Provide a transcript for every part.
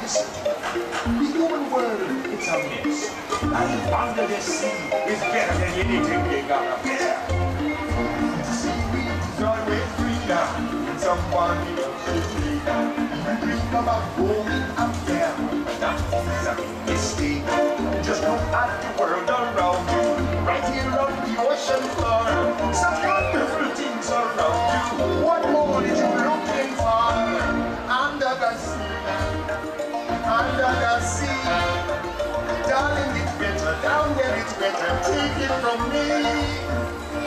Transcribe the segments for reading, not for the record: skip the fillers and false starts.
Listen, the human world, it's a mess. Life under the sea is better than anything they got up there. Seaweed's always greener in somebody else's leader. We dream about going up there, but that is a mistake. Just look at the world around you, right here on the ocean floor. Such wonderful things around you. What more did you looking for? Under the sea, under the sea. Darling, it's better down there, it's better. Take it from me.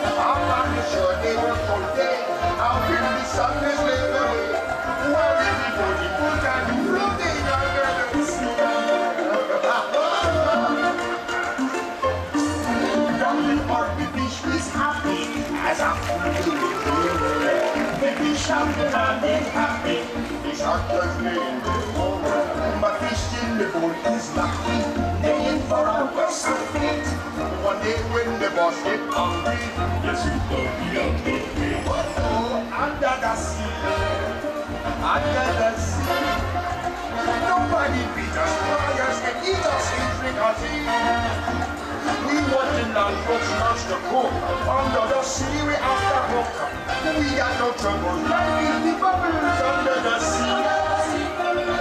I'm on the shore, they work all day. Out in the sun, they slip away. While everybody put on you floating under the sea. Darling, or the fish is happy as I'm the fish on the land is happy. The shark is laying before. But fish in the boat is lucky, laying for a worse of fate. One day when the boss get hungry, yes, you will be okay. Oh, under the sea, under the sea. Nobody beat us, fires can eat us in fricassee. We want the land roasters to cook. Under the sea we have to hook. We got no trouble like the bubbles under the sea.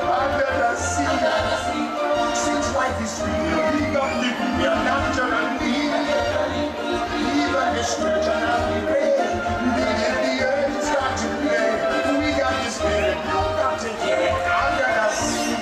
Under the sea. Since life is free, we got to be naturally. Even the sturgeon and the rain, the earth's got to play. We got the spirit, you got to get it under the sea.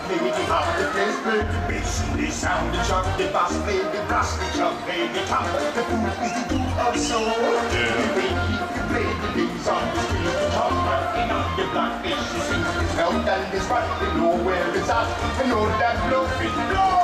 Play the harp, the bass, play the bass, the sound, the chug, the bass, play the brass, the chug, play the top. The food is the food of soul. The baby, you play the things on the street, the top, working on the blackfish, the sings, the smell, and the spot. You know where it's at, you know that love is blood.